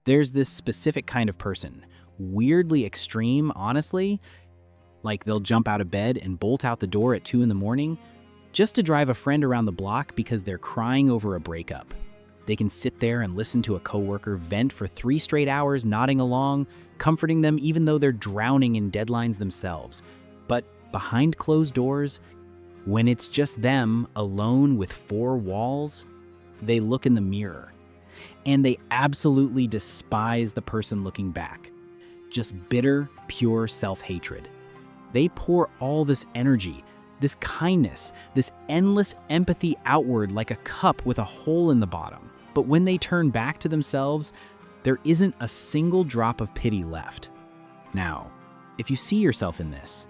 There's this specific kind of person, weirdly extreme, honestly, like they'll jump out of bed and bolt out the door at 2 in the morning just to drive a friend around the block because they're crying over a breakup. They can sit there and listen to a coworker vent for 3 straight hours, nodding along, comforting them even though they're drowning in deadlines themselves. But behind closed doors, when it's just them alone with 4 walls, they look in the mirror and they absolutely despise the person looking back. Just bitter, pure self-hatred. They pour all this energy, this kindness, this endless empathy outward like a cup with a hole in the bottom. But when they turn back to themselves, there isn't a single drop of pity left. Now, if you see yourself in this,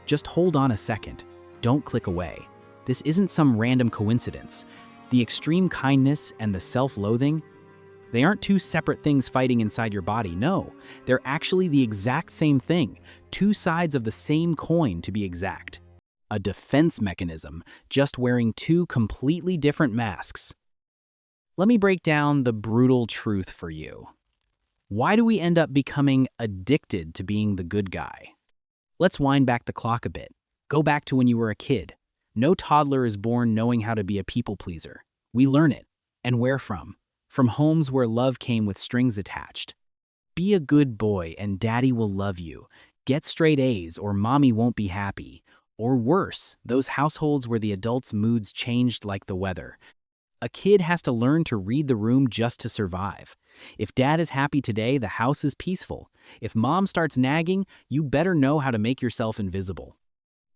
just hold on a second. Don't click away. This isn't some random coincidence. The extreme kindness and the self-loathing, they aren't two separate things fighting inside your body. No, they're actually the exact same thing. 2 sides of the same coin, to be exact. A defense mechanism, just wearing 2 completely different masks. Let me break down the brutal truth for you. Why do we end up becoming addicted to being the good guy? Let's wind back the clock a bit. Go back to when you were a kid. No toddler is born knowing how to be a people pleaser. We learn it. And where from? From homes where love came with strings attached. Be a good boy and daddy will love you. Get straight A's or mommy won't be happy. Or worse, those households where the adults' moods changed like the weather. A kid has to learn to read the room just to survive. If dad is happy today, the house is peaceful. If mom starts nagging, you better know how to make yourself invisible.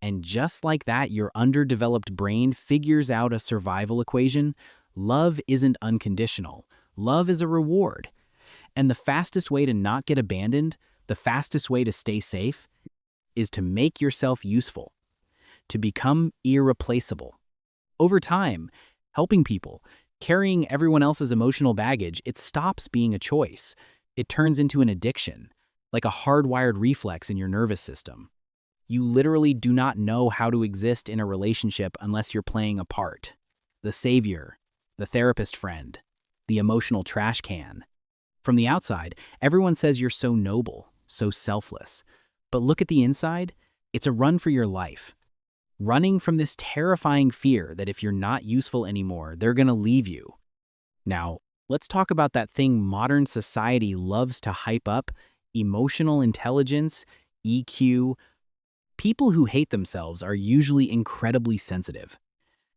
And just like that, your underdeveloped brain figures out a survival equation. Love isn't unconditional. Love is a reward. And the fastest way to not get abandoned, the fastest way to stay safe, is to make yourself useful, to become irreplaceable. Over time, helping people, carrying everyone else's emotional baggage, it stops being a choice. It turns into an addiction, like a hardwired reflex in your nervous system. You literally do not know how to exist in a relationship unless you're playing a part. The savior, the therapist friend, the emotional trash can. From the outside, everyone says you're so noble, so selfless. But look at the inside, it's a run for your life. Running from this terrifying fear that if you're not useful anymore, they're gonna leave you. Now, let's talk about that thing modern society loves to hype up, emotional intelligence, EQ. People who hate themselves are usually incredibly sensitive.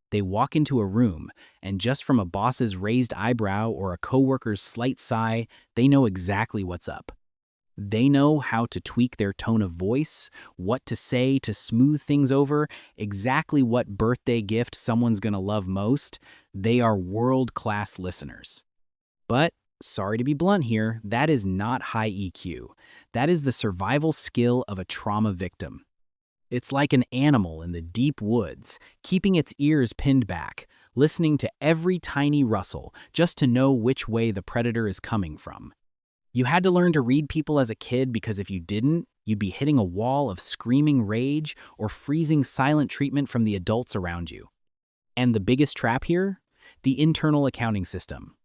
They walk into a room, and just from a boss's raised eyebrow or a coworker's slight sigh, they know exactly what's up. They know how to tweak their tone of voice, what to say to smooth things over, exactly what birthday gift someone's gonna love most. They are world-class listeners. But, sorry to be blunt here, that is not high EQ. That is the survival skill of a trauma victim. It's like an animal in the deep woods, keeping its ears pinned back, listening to every tiny rustle just to know which way the predator is coming from. You had to learn to read people as a kid because if you didn't, you'd be hitting a wall of screaming rage or freezing silent treatment from the adults around you. And the biggest trap here? The internal accounting system.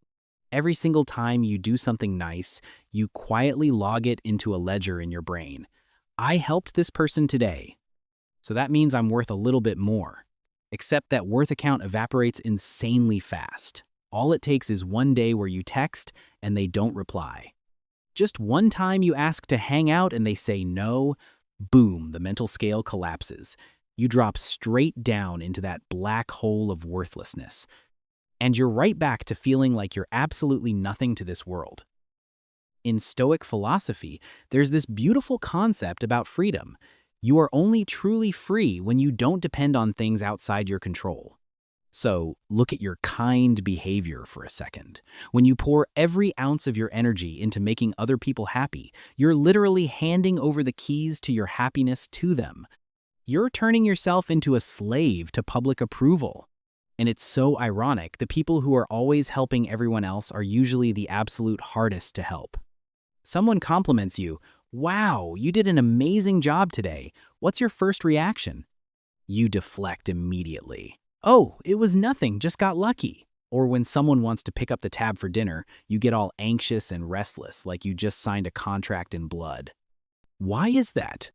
Every single time you do something nice, you quietly log it into a ledger in your brain. I helped this person today, so that means I'm worth a little bit more. Except that worth account evaporates insanely fast. All it takes is one day where you text and they don't reply. Just one time you ask to hang out and they say no, boom, the mental scale collapses. You drop straight down into that black hole of worthlessness. And you're right back to feeling like you're absolutely nothing to this world. In Stoic philosophy, there's this beautiful concept about freedom. You are only truly free when you don't depend on things outside your control. So, look at your kind behavior for a second. When you pour every ounce of your energy into making other people happy, you're literally handing over the keys to your happiness to them. You're turning yourself into a slave to public approval. And it's so ironic, the people who are always helping everyone else are usually the absolute hardest to help. Someone compliments you, "Wow, you did an amazing job today." What's your first reaction? You deflect immediately. "Oh, it was nothing, just got lucky." Or when someone wants to pick up the tab for dinner, you get all anxious and restless, like you just signed a contract in blood. Why is that?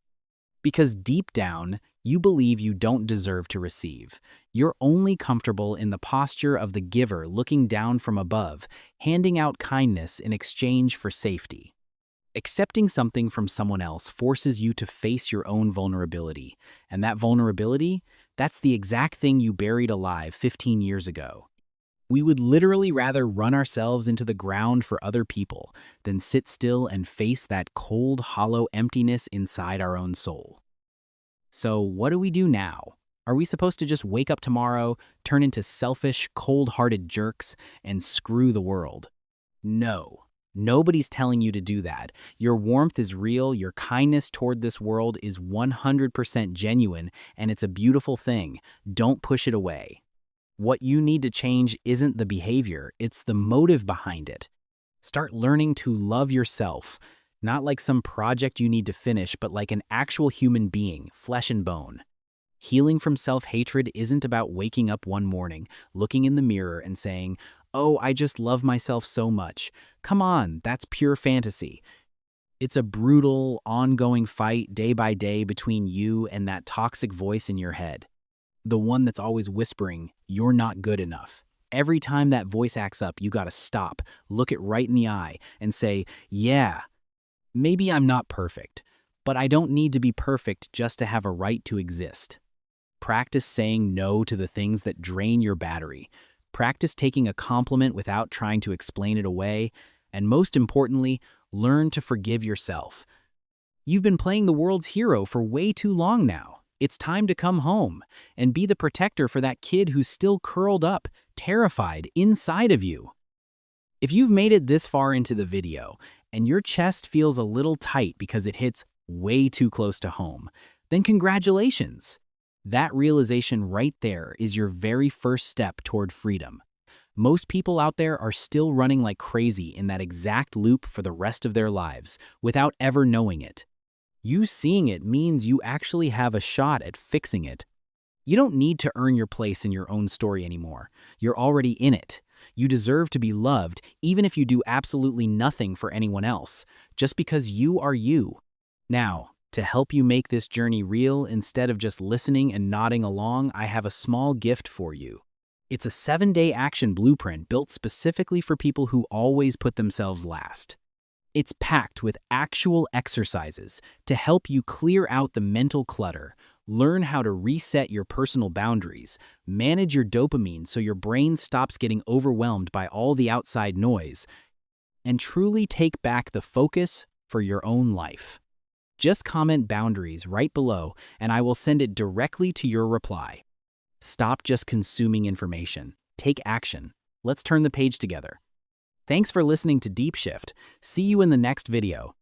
Because deep down, you believe you don't deserve to receive. You're only comfortable in the posture of the giver looking down from above, handing out kindness in exchange for safety. Accepting something from someone else forces you to face your own vulnerability, and that vulnerability, that's the exact thing you buried alive 15 years ago. We would literally rather run ourselves into the ground for other people than sit still and face that cold, hollow emptiness inside our own soul. So what do we do now? Are we supposed to just wake up tomorrow, turn into selfish, cold-hearted jerks, and screw the world? No. Nobody's telling you to do that. Your warmth is real, your kindness toward this world is 100% genuine, and it's a beautiful thing. Don't push it away. What you need to change isn't the behavior, it's the motive behind it. Start learning to love yourself, not like some project you need to finish, but like an actual human being, flesh and bone. Healing from self-hatred isn't about waking up one morning, looking in the mirror and saying, "Oh, I just love myself so much." Come on, that's pure fantasy. It's a brutal, ongoing fight day by day between you and that toxic voice in your head. The one that's always whispering, "You're not good enough." Every time that voice acts up, you gotta stop, look it right in the eye, and say, "Yeah, maybe I'm not perfect, but I don't need to be perfect just to have a right to exist." Practice saying no to the things that drain your battery. Practice taking a compliment without trying to explain it away. And most importantly, learn to forgive yourself. You've been playing the world's hero for way too long now. It's time to come home and be the protector for that kid who's still curled up, terrified, inside of you. If you've made it this far into the video and your chest feels a little tight because it hits way too close to home, then congratulations. That realization right there is your very first step toward freedom. Most people out there are still running like crazy in that exact loop for the rest of their lives without ever knowing it. You seeing it means you actually have a shot at fixing it. You don't need to earn your place in your own story anymore. You're already in it. You deserve to be loved even if you do absolutely nothing for anyone else, just because you are you. Now, to help you make this journey real instead of just listening and nodding along, I have a small gift for you. It's a 7-day action blueprint built specifically for people who always put themselves last. It's packed with actual exercises to help you clear out the mental clutter, learn how to reset your personal boundaries, manage your dopamine so your brain stops getting overwhelmed by all the outside noise, and truly take back the focus for your own life. Just comment boundaries right below and I will send it directly to your reply. Stop just consuming information. Take action. Let's turn the page together. Thanks for listening to DeepShift. See you in the next video.